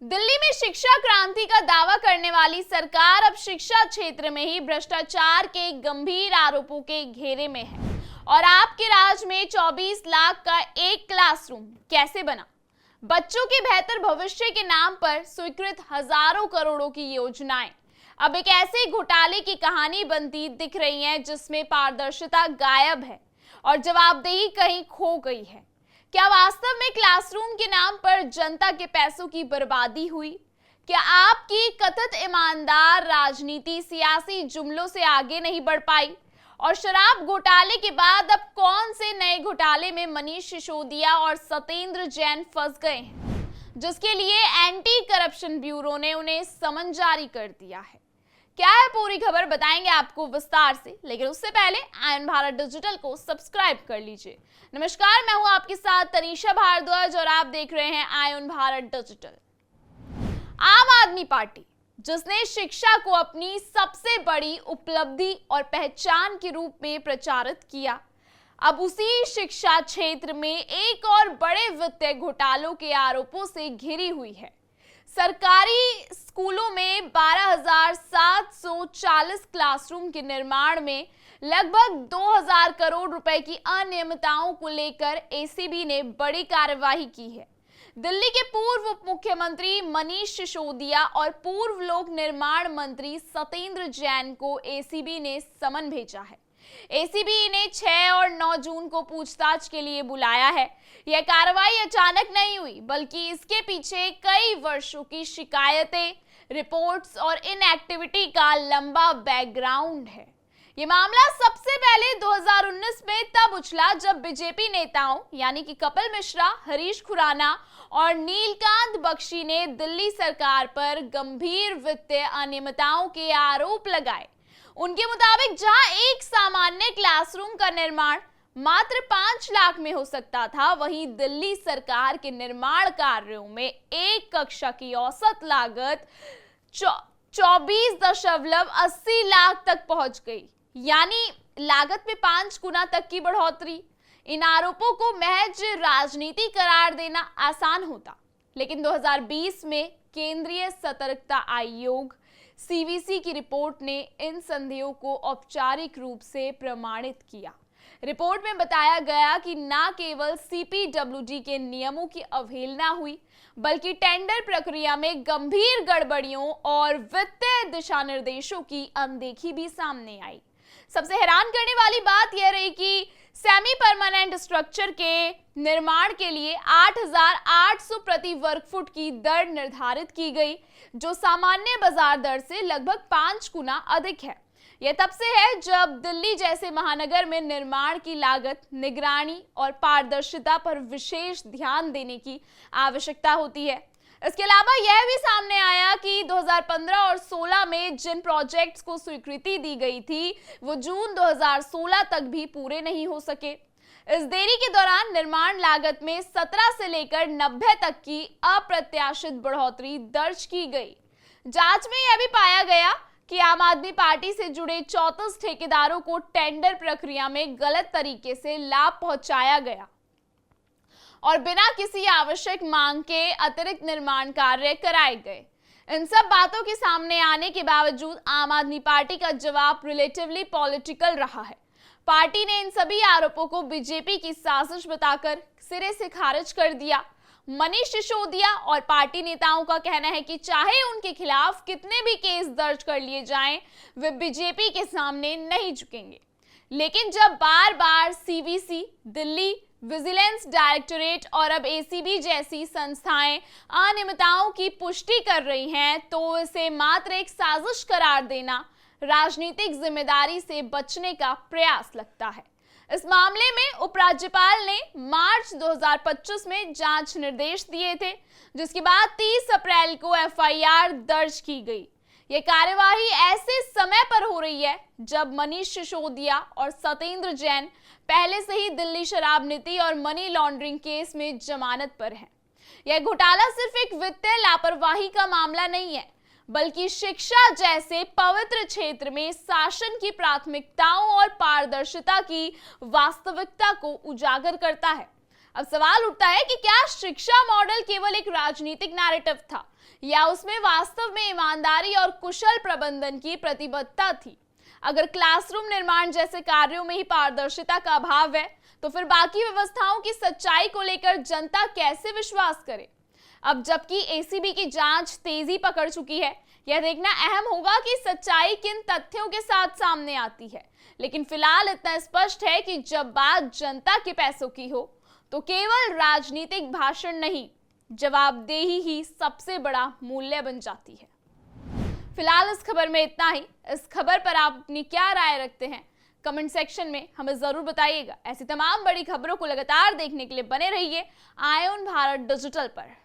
दिल्ली में शिक्षा क्रांति का दावा करने वाली सरकार अब शिक्षा क्षेत्र में ही भ्रष्टाचार के गंभीर आरोपों के घेरे में है। और आपके राज्य में 24 लाख का एक क्लासरूम कैसे बना? बच्चों के बेहतर भविष्य के नाम पर स्वीकृत हजारों करोड़ों की योजनाएं अब एक ऐसे घोटाले की कहानी बनती दिख रही है जिसमें पारदर्शिता गायब है और जवाबदेही कहीं खो गई है। क्या वास्तव में क्लासरूम के नाम पर जनता के पैसों की बर्बादी हुई? क्या आपकी कथित ईमानदार राजनीति सियासी जुमलों से आगे नहीं बढ़ पाई? और शराब घोटाले के बाद अब कौन से नए घोटाले में मनीष सिसोदिया और सत्येंद्र जैन फंस गए हैं, जिसके लिए एंटी करप्शन ब्यूरो ने उन्हें समन जारी कर दिया है? क्या है पूरी खबर, बताएंगे आपको विस्तार से, लेकिन उससे पहले आयन भारत डिजिटल को सब्सक्राइब कर लीजिए। नमस्कार, मैं हूं आपके साथ तनीषा भारद्वाज और आप देख रहे हैं आयन भारत डिजिटल। आम आदमी पार्टी, जिसने शिक्षा को अपनी सबसे बड़ी उपलब्धि और पहचान के रूप में प्रचारित किया, अब उसी शिक्षा क्षेत्र में एक और बड़े वित्तीय घोटालों के आरोपों से घिरी हुई है। सरकारी स्कूलों में 12,740 क्लासरूम के निर्माण में लगभग 2,000 करोड़ रुपए की अनियमितताओं को लेकर एसीबी ने बड़ी कार्यवाही की है। दिल्ली के पूर्व उप मुख्यमंत्री मनीष सिसोदिया और पूर्व लोक निर्माण मंत्री सत्येंद्र जैन को एसीबी ने समन भेजा है। एसीबी ने 6 और 9 जून को पूछताछ के लिए बुलाया है। यह कार्रवाई अचानक नहीं हुई, बल्कि इसके पीछे कई वर्षों की शिकायतें, रिपोर्ट्स और इनएक्टिविटी का लंबा बैकग्राउंड है। ये मामला सबसे पहले 2019 में तब उछला जब बीजेपी नेताओं यानी कि कपिल मिश्रा, हरीश खुराना और नीलकांत बख्शी ने दिल्ली सरकार पर गंभीर वित्तीय अनियमितताओं के आरोप लगाए। उनके मुताबिक जहां एक सामान्य क्लासरूम का निर्माण मात्र 5 लाख में हो सकता था, वहीं दिल्ली सरकार के निर्माण कार्यों में एक कक्षा की औसत लागत 24.80 लाख तक पहुंच गई, यानी लागत में 5 गुना तक की बढ़ोतरी। इन आरोपों को महज राजनीति करार देना आसान होता, लेकिन 2020 में केंद्रीय सतर्कता आयोग सीवीसी की रिपोर्ट ने इन संदेहों को औपचारिक रूप से प्रमाणित किया। रिपोर्ट में बताया गया कि न केवल सीपीडब्ल्यूडी के नियमों की अवहेलना हुई, बल्कि टेंडर प्रक्रिया में गंभीर गड़बड़ियों और वित्तीय दिशा निर्देशों की अनदेखी भी सामने आई। सबसे हैरान करने वाली बात यह रही कि सेमी परमानेंट स्ट्रक्चर के निर्माण के लिए 8,800 प्रति वर्ग फुट की दर निर्धारित की गई, जो सामान्य बाजार दर से लगभग 5 गुना अधिक है। यह तब से है जब दिल्ली जैसे महानगर में निर्माण की लागत, निगरानी और पारदर्शिता पर विशेष ध्यान देने की आवश्यकता होती है। इसके अलावा यह भी सामने आया कि 2015 और 16 में जिन प्रोजेक्ट्स को स्वीकृति दी गई थी, वो जून 2016 तक भी पूरे नहीं हो सके। इस देरी के दौरान निर्माण लागत में 17 से लेकर 90 तक की अप्रत्याशित बढ़ोतरी दर्ज की गई। जांच में यह भी पाया गया कि आम आदमी पार्टी से जुड़े 34 ठेकेदारों को टेंडर प्रक्रिया में गलत तरीके से लाभ पहुंचाया गया और बिना किसी आवश्यक मांग के अतिरिक्त निर्माण कार्य कराए गए। इन सब बातों के सामने आने के बावजूद आम आदमी पार्टी का जवाब रिलेटिवली पॉलिटिकल रहा है। पार्टी ने इन सभी आरोपों को बीजेपी की साजिश बताकर सिरे से खारिज कर दिया। मनीष सिसोदिया और पार्टी नेताओं का कहना है कि चाहे उनके खिलाफ कितने भी केस दर्ज कर लिए जाएं, वे बीजेपी के सामने नहीं झुकेंगे। लेकिन जब बार बार सीवीसी, दिल्ली विजिलेंस डायरेक्टोरेट और अब एसीबी जैसी संस्थाएं अनियमितताओं की पुष्टि कर रही हैं, तो इसे मात्र एक साजिश करार देना राजनीतिक जिम्मेदारी से बचने का प्रयास लगता है। इस मामले में उपराज्यपाल ने मार्च 2025 में जांच निर्देश दिए थे, जिसके बाद 30 अप्रैल को एफआईआर दर्ज की गई। यह कार्यवाही ऐसे समय पर हो रही है जब मनीष सिसोदिया और सत्येंद्र जैन पहले से ही दिल्ली शराब नीति और मनी लॉन्ड्रिंग केस में जमानत पर हैं। यह घोटाला सिर्फ एक वित्तीय लापरवाही का मामला नहीं है, बल्कि शिक्षा जैसे पवित्र क्षेत्र में शासन की प्राथमिकताओं और पारदर्शिता की वास्तविकता को उजागर करता है। अब सवाल उठता है कि क्या शिक्षा मॉडल केवल एक राजनीतिक नैरेटिव था या उसमें वास्तव में ईमानदारी और कुशल प्रबंधन की प्रतिबद्धता थी। अगर क्लासरूम निर्माण जैसे कार्यों में ही पारदर्शिता का अभाव है तो फिर बाकी व्यवस्थाओं की सच्चाई को लेकर जनता कैसे विश्वास करे। अब जबकि एसीबी की जांच तेजी पकड़ चुकी है, यह देखना अहम होगा कि सच्चाई किन तथ्यों के साथ सामने आती है। लेकिन फिलहाल इतना स्पष्ट है कि जब बात जनता के पैसों की हो तो केवल राजनीतिक भाषण नहीं, जवाबदेही ही सबसे बड़ा मूल्य बन जाती है। फिलहाल इस खबर में इतना ही। इस खबर पर आप अपनी क्या राय रखते हैं, कमेंट सेक्शन में हमें जरूर बताइएगा। ऐसी तमाम बड़ी खबरों को लगातार देखने के लिए बने रहिए आयोन भारत डिजिटल पर।